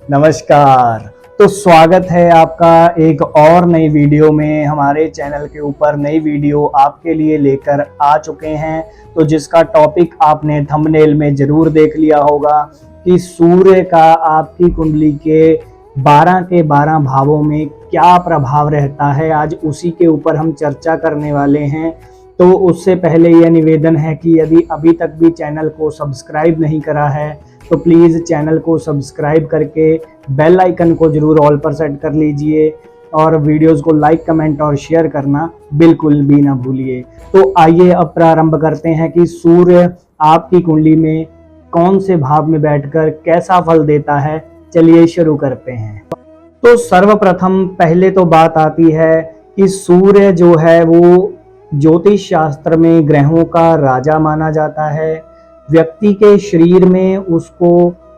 नमस्कार। तो स्वागत है आपका एक और नई वीडियो में। हमारे चैनल के ऊपर नई वीडियो आपके लिए लेकर आ चुके हैं, तो जिसका टॉपिक आपने थंबनेल में ज़रूर देख लिया होगा कि सूर्य का आपकी कुंडली के 12 के 12 भावों में क्या प्रभाव रहता है। आज उसी के ऊपर हम चर्चा करने वाले हैं। तो उससे पहले यह निवेदन है कि यदि अभी तक भी चैनल को सब्सक्राइब नहीं करा है तो प्लीज़ चैनल को सब्सक्राइब करके बेल आइकन को ज़रूर ऑल पर सेट कर लीजिए और वीडियोस को लाइक, कमेंट और शेयर करना बिल्कुल भी ना भूलिए। तो आइए अब प्रारंभ करते हैं कि सूर्य आपकी कुंडली में कौन से भाव में बैठकर कैसा फल देता है। चलिए शुरू करते हैं। तो सर्वप्रथम पहले तो बात आती है कि सूर्य जो है वो ज्योतिष शास्त्र में ग्रहों का राजा माना जाता है। व्यक्ति के शरीर में उसको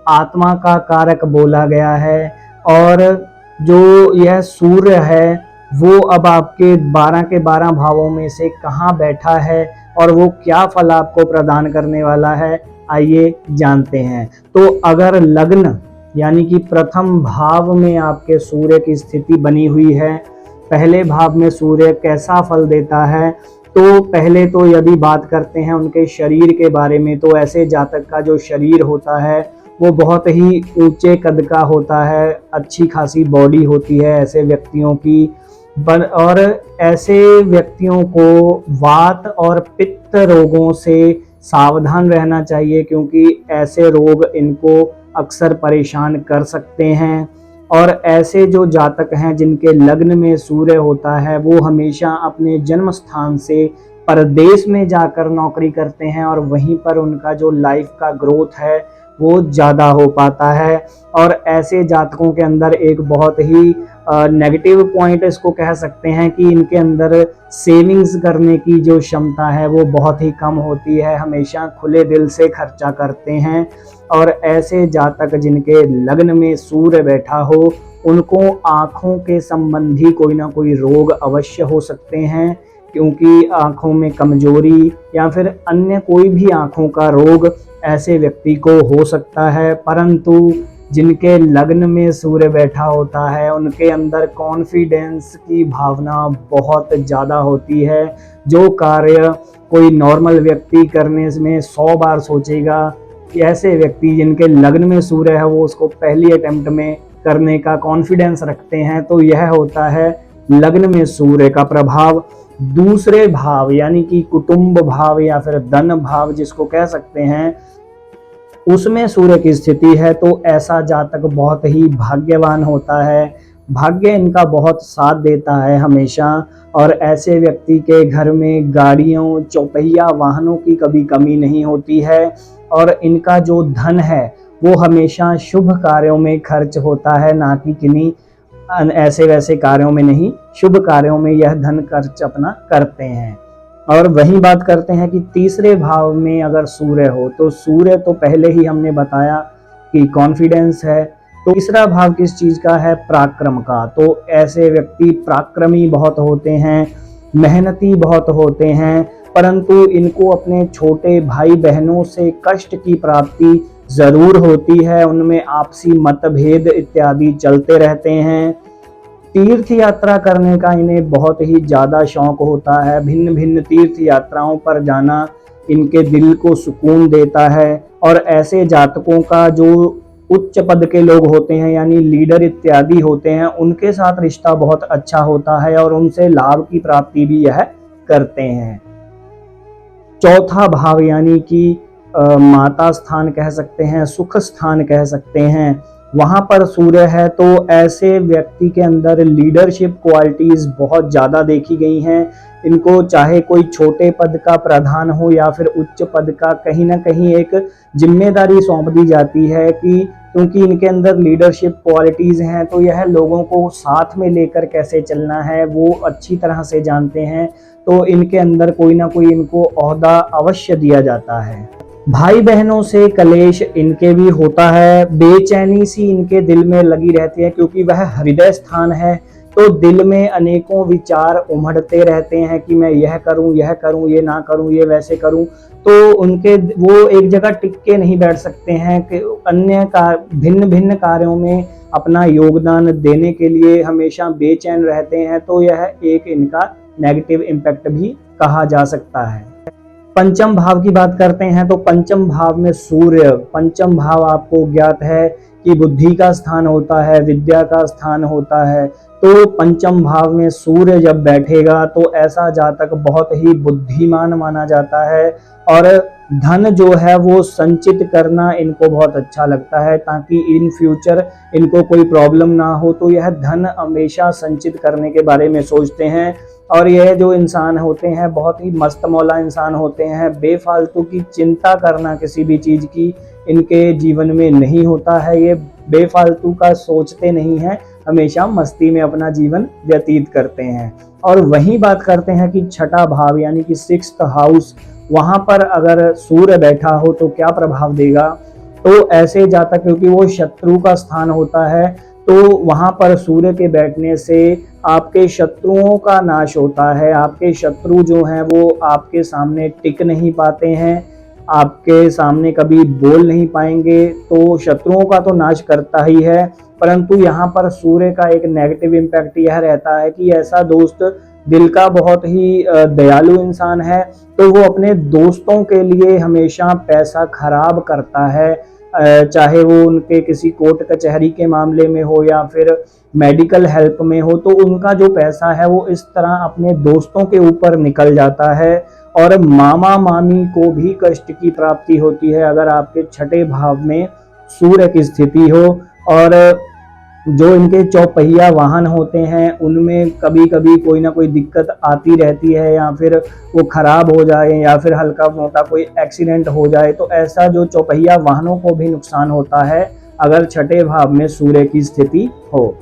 आत्मा का कारक बोला गया है और जो यह सूर्य है वो अब आपके 12 के 12 भावों में से कहाँ बैठा है और वो क्या फल आपको प्रदान करने वाला है, आइए जानते हैं। तो अगर लग्न यानी कि प्रथम भाव में आपके सूर्य की स्थिति बनी हुई है, पहले भाव में सूर्य कैसा फल देता है, तो पहले तो यदि बात करते हैं उनके शरीर के बारे में, तो ऐसे जातक का जो शरीर होता है वो बहुत ही ऊंचे कद का होता है, अच्छी खासी बॉडी होती है ऐसे व्यक्तियों की। और ऐसे व्यक्तियों को वात और पित्त रोगों से सावधान रहना चाहिए, क्योंकि ऐसे रोग इनको अक्सर परेशान कर सकते हैं। और ऐसे जो जातक हैं जिनके लग्न में सूर्य होता है वो हमेशा अपने जन्म स्थान से परदेश में जाकर नौकरी करते हैं और वहीं पर उनका जो लाइफ का ग्रोथ है वो ज़्यादा हो पाता है। और ऐसे जातकों के अंदर एक बहुत ही नेगेटिव पॉइंट इसको कह सकते हैं कि इनके अंदर सेविंग्स करने की जो क्षमता है वो बहुत ही कम होती है, हमेशा खुले दिल से खर्चा करते हैं। और ऐसे जातक जिनके लग्न में सूर्य बैठा हो उनको आँखों के संबंधी कोई ना कोई रोग अवश्य हो सकते हैं, क्योंकि आँखों में कमजोरी या फिर अन्य कोई भी आँखों का रोग ऐसे व्यक्ति को हो सकता है। परंतु जिनके लग्न में सूर्य बैठा होता है उनके अंदर कॉन्फिडेंस की भावना बहुत ज़्यादा होती है। जो कार्य कोई नॉर्मल व्यक्ति करने में 100 बार सोचेगा, ऐसे व्यक्ति जिनके लग्न में सूर्य है वो उसको पहली अटेम्प्ट में करने का कॉन्फिडेंस रखते हैं। तो यह होता है लग्न में सूर्य का प्रभाव। दूसरे भाव यानी कि कुटुंब भाव या फिर धन भाव जिसको कह सकते हैं, उसमें सूर्य की स्थिति है तो ऐसा जातक बहुत ही भाग्यवान होता है। भाग्य इनका बहुत साथ देता है हमेशा, और ऐसे व्यक्ति के घर में गाड़ियों, चौपहिया वाहनों की कभी कमी नहीं होती है। और इनका जो धन है वो हमेशा शुभ कार्यों में खर्च होता है, ना कि किन्हीं ऐसे वैसे कार्यों में नहीं, शुभ कार्यों में यह धन खर्च अपना करते हैं। और वहीं बात करते हैं कि तीसरे भाव में अगर सूर्य हो, तो सूर्य तो पहले ही हमने बताया कि कॉन्फिडेंस है। तो तीसरा भाव किस चीज़ का है? पराक्रम का। तो ऐसे व्यक्ति पराक्रमी बहुत होते हैं, मेहनती बहुत होते हैं, परंतु इनको अपने छोटे भाई बहनों से कष्ट की प्राप्ति ज़रूर होती है, उनमें आपसी मतभेद इत्यादि चलते रहते हैं। तीर्थ यात्रा करने का इन्हें बहुत ही ज़्यादा शौक होता है। भिन्न भिन्न तीर्थ यात्राओं पर जाना इनके दिल को सुकून देता है। और ऐसे जातकों का जो उच्च पद के लोग होते हैं यानी लीडर इत्यादि होते हैं, उनके साथ रिश्ता बहुत अच्छा होता है और उनसे लाभ की प्राप्ति भी यह करते हैं। चौथा भाव यानी कि माता स्थान कह सकते हैं, सुख स्थान कह सकते हैं, वहाँ पर सूर्य है तो ऐसे व्यक्ति के अंदर लीडरशिप क्वालिटीज़ बहुत ज़्यादा देखी गई हैं। इनको चाहे कोई छोटे पद का प्रधान हो या फिर उच्च पद का, कहीं ना कहीं एक जिम्मेदारी सौंप दी जाती है कि क्योंकि इनके अंदर लीडरशिप क्वालिटीज़ हैं तो यह लोगों को साथ में लेकर कैसे चलना है वो अच्छी तरह से जानते हैं। तो इनके अंदर कोई ना कोई इनको ओहदा अवश्य दिया जाता है। भाई बहनों से कलेश इनके भी होता है, बेचैनी सी इनके दिल में लगी रहती है, क्योंकि वह हृदय स्थान है। तो दिल में अनेकों विचार उमड़ते रहते हैं कि मैं यह करूं, ये ना करूं, ये वैसे करूं। तो उनके वो एक जगह टिक के नहीं बैठ सकते हैं कि अन्य का भिन्न भिन्न कार्यों में अपना योगदान देने के लिए हमेशा बेचैन रहते हैं। तो यह एक इनका नेगेटिव इम्पैक्ट भी कहा जा सकता है। पंचम भाव की बात करते हैं तो पंचम भाव में सूर्य, पंचम भाव आपको ज्ञात है कि बुद्धि का स्थान होता है, विद्या का स्थान होता है। तो पंचम भाव में सूर्य जब बैठेगा तो ऐसा जातक बहुत ही बुद्धिमान माना जाता है और धन जो है वो संचित करना इनको बहुत अच्छा लगता है, ताकि इन फ्यूचर इनको कोई प्रॉब्लम ना हो। तो यह धन हमेशा संचित करने के बारे में सोचते हैं। और यह जो इंसान होते हैं बहुत ही मस्त मौला इंसान होते हैं। बेफालतू की चिंता करना किसी भी चीज़ की इनके जीवन में नहीं होता है। ये बेफालतू का सोचते नहीं हैं, हमेशा मस्ती में अपना जीवन व्यतीत करते हैं। और वहीं बात करते हैं कि छठा भाव यानी कि 6th हाउस, वहां पर अगर सूर्य बैठा हो तो क्या प्रभाव देगा। तो ऐसे जातक, क्योंकि वो शत्रु का स्थान होता है, तो वहां पर सूर्य के बैठने से आपके शत्रुओं का नाश होता है। आपके शत्रु जो हैं वो आपके सामने टिक नहीं पाते हैं, आपके सामने कभी बोल नहीं पाएंगे। तो शत्रुओं का तो नाश करता ही है, परंतु यहाँ पर सूर्य का एक नेगेटिव इम्पैक्ट यह रहता है कि ऐसा दोस्त दिल का बहुत ही दयालु इंसान है, तो वो अपने दोस्तों के लिए हमेशा पैसा खराब करता है। चाहे वो उनके किसी कोर्ट कचहरी के मामले में हो या फिर मेडिकल हेल्प में हो, तो उनका जो पैसा है वो इस तरह अपने दोस्तों के ऊपर निकल जाता है। और मामा मामी को भी कष्ट की प्राप्ति होती है अगर आपके छठे भाव में सूर्य की स्थिति हो। और जो इनके चौपहिया वाहन होते हैं उनमें कभी कभी कोई ना कोई दिक्कत आती रहती है, या फिर वो खराब हो जाए या फिर हल्का मोटा कोई एक्सीडेंट हो जाए। तो ऐसा जो चौपहिया वाहनों को भी नुकसान होता है अगर छठे भाव में सूर्य की स्थिति हो।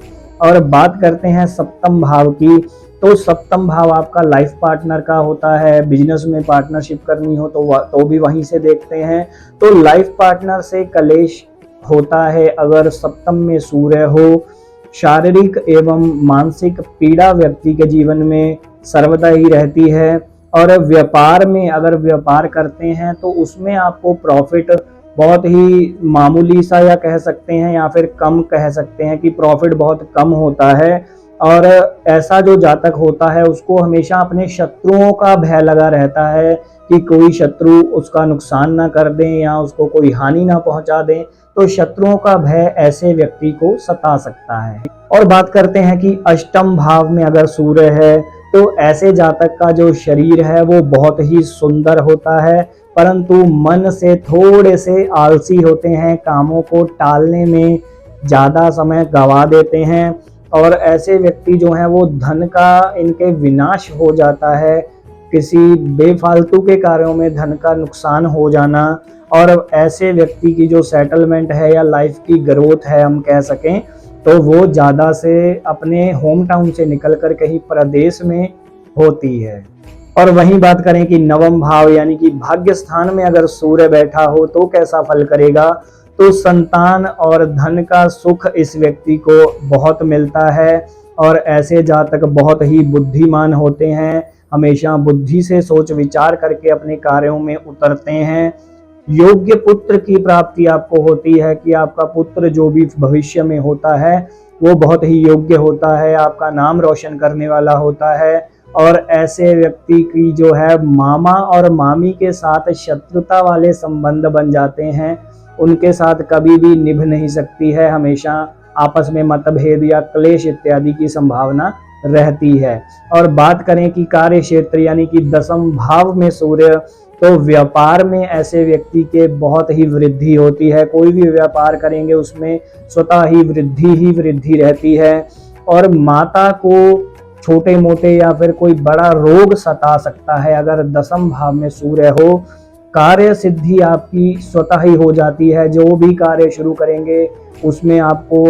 और बात करते हैं सप्तम भाव की, तो सप्तम भाव आपका लाइफ पार्टनर का होता है। बिजनेस में पार्टनरशिप करनी हो तो भी वहीं से देखते हैं। तो लाइफ पार्टनर से कलेश होता है अगर सप्तम में सूर्य हो। शारीरिक एवं मानसिक पीड़ा व्यक्ति के जीवन में सर्वदा ही रहती है। और व्यापार में अगर व्यापार करते हैं तो उसमें आपको प्रॉफिट बहुत ही मामूली सा या कह सकते हैं या फिर कम कह सकते हैं कि प्रॉफिट बहुत कम होता है। और ऐसा जो जातक होता है उसको हमेशा अपने शत्रुओं का भय लगा रहता है कि कोई शत्रु उसका नुकसान ना कर दें या उसको कोई हानि ना पहुंचा दें। तो शत्रुओं का भय ऐसे व्यक्ति को सता सकता है। और बात करते हैं कि अष्टम भाव में अगर सूर्य है तो ऐसे जातक का जो शरीर है वो बहुत ही सुंदर होता है, परंतु मन से थोड़े से आलसी होते हैं, कामों को टालने में ज़्यादा समय गंवा देते हैं। और ऐसे व्यक्ति जो हैं वो धन का इनके विनाश हो जाता है, किसी बेफालतू के कार्यों में धन का नुकसान हो जाना। और ऐसे व्यक्ति की जो सेटलमेंट है या लाइफ की ग्रोथ है हम कह सकें, तो वो ज़्यादा से अपने होम टाउन से निकल कर कहीं प्रदेश में होती है। और वहीं बात करें कि नवम भाव यानी कि भाग्य स्थान में अगर सूर्य बैठा हो तो कैसा फल करेगा। तो संतान और धन का सुख इस व्यक्ति को बहुत मिलता है। और ऐसे जातक बहुत ही बुद्धिमान होते हैं, हमेशा बुद्धि से सोच विचार करके अपने कार्यों में उतरते हैं। योग्य पुत्र की प्राप्ति आपको होती है कि आपका पुत्र जो भी भविष्य में होता है वो बहुत ही योग्य होता है, आपका नाम रोशन करने वाला होता है। और ऐसे व्यक्ति की जो है मामा और मामी के साथ शत्रुता वाले संबंध बन जाते हैं, उनके साथ कभी भी निभ नहीं सकती है, हमेशा आपस में मतभेद या क्लेश इत्यादि की संभावना रहती है। और बात करें कि कार्य क्षेत्र यानी कि दसम भाव में सूर्य, तो व्यापार में ऐसे व्यक्ति के बहुत ही वृद्धि होती है। कोई भी व्यापार करेंगे उसमें स्वतः ही वृद्धि रहती है। और माता को छोटे मोटे या फिर कोई बड़ा रोग सता सकता है अगर दसम भाव में सूर्य हो। कार्य सिद्धि आपकी स्वतः ही हो जाती है, जो भी कार्य शुरू करेंगे उसमें आपको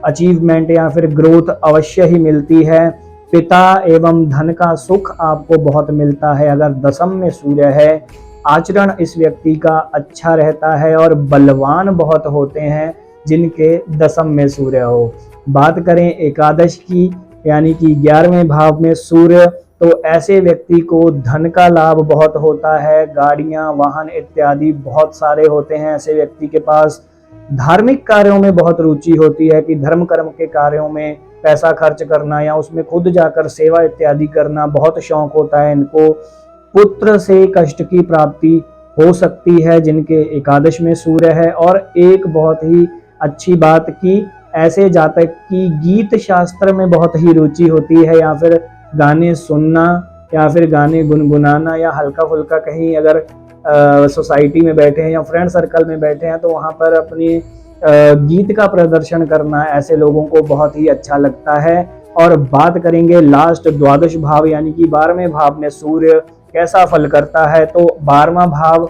अचीवमेंट या फिर ग्रोथ अवश्य ही मिलती है। पिता एवं धन का सुख आपको बहुत मिलता है अगर दसम में सूर्य है। आचरण इस व्यक्ति का अच्छा रहता है और बलवान बहुत होते हैं जिनके दसम में सूर्य हो। बात करें एकादश की, यानी कि 11वें भाव में सूर्य, तो ऐसे व्यक्ति को धन का लाभ बहुत होता है, गाड़ियां, वाहन इत्यादि बहुत सारे होते हैं। ऐसे व्यक्ति के पास धार्मिक कार्यों में बहुत रुचि होती है कि धर्म कर्म के कार्यों में पैसा खर्च करना या उसमें खुद जाकर सेवा इत्यादि करना बहुत शौक होता है इनको। पुत्र से कष्ट की प्राप्ति हो सकती है जिनके एकादश में सूर्य है। और एक बहुत ही अच्छी बात कि ऐसे जातक की गीत शास्त्र में बहुत ही रुचि होती है, या फिर गाने सुनना या फिर गाने गुनगुनाना, या हल्का फुल्का कहीं अगर सोसाइटी में बैठे हैं या फ्रेंड सर्कल में बैठे हैं तो वहाँ पर अपनी गीत का प्रदर्शन करना ऐसे लोगों को बहुत ही अच्छा लगता है। और बात करेंगे लास्ट द्वादश भाव यानी कि 12वें भाव में सूर्य कैसा फल करता है। तो 12वां भाव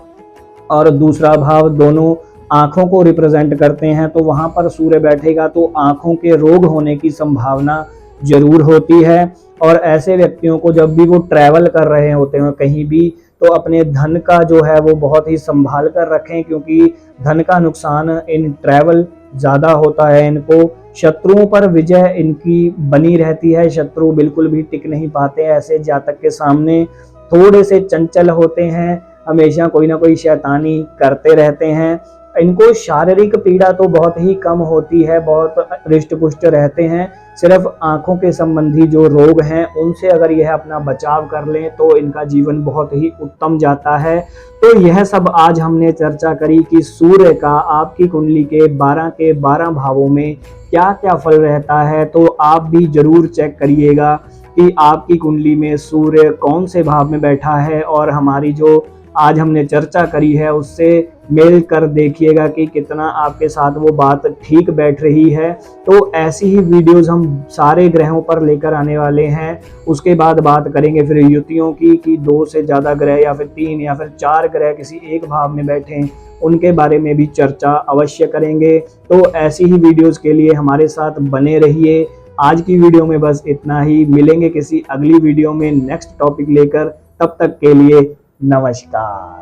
और दूसरा भाव दोनों आंखों को रिप्रेजेंट करते हैं, तो वहां पर सूर्य बैठेगा तो आंखों के रोग होने की संभावना जरूर होती है। और ऐसे व्यक्तियों को जब भी वो ट्रैवल कर रहे होते हैं कहीं भी, तो अपने धन का जो है वो बहुत ही संभाल कर रखें, क्योंकि धन का नुकसान इन ट्रैवल ज़्यादा होता है। इनको शत्रुओं पर विजय इनकी बनी रहती है, शत्रु बिल्कुल भी टिक नहीं पाते ऐसे जातक के सामने। थोड़े से चंचल होते हैं, हमेशा कोई ना कोई शैतानी करते रहते हैं। इनको शारीरिक पीड़ा तो बहुत ही कम होती है, बहुत हृष्ट पुष्ट रहते हैं। सिर्फ आंखों के संबंधी जो रोग हैं उनसे अगर यह अपना बचाव कर लें तो इनका जीवन बहुत ही उत्तम जाता है। तो यह सब आज हमने चर्चा करी कि सूर्य का आपकी कुंडली के 12 के 12 भावों में क्या क्या फल रहता है। तो आप भी जरूर चेक करिएगा कि आपकी कुंडली में सूर्य कौन से भाव में बैठा है, और हमारी जो आज हमने चर्चा करी है उससे मेल कर देखिएगा कि कितना आपके साथ वो बात ठीक बैठ रही है। तो ऐसी ही वीडियोस हम सारे ग्रहों पर लेकर आने वाले हैं। उसके बाद बात करेंगे फिर युतियों की कि 2 से ज़्यादा ग्रह या फिर 3 या फिर 4 ग्रह किसी एक भाव में बैठे, उनके बारे में भी चर्चा अवश्य करेंगे। तो ऐसी ही वीडियोस के लिए हमारे साथ बने रहिए। आज की वीडियो में बस इतना ही, मिलेंगे किसी अगली वीडियो में नेक्स्ट टॉपिक लेकर। तब तक के लिए नमस्कार।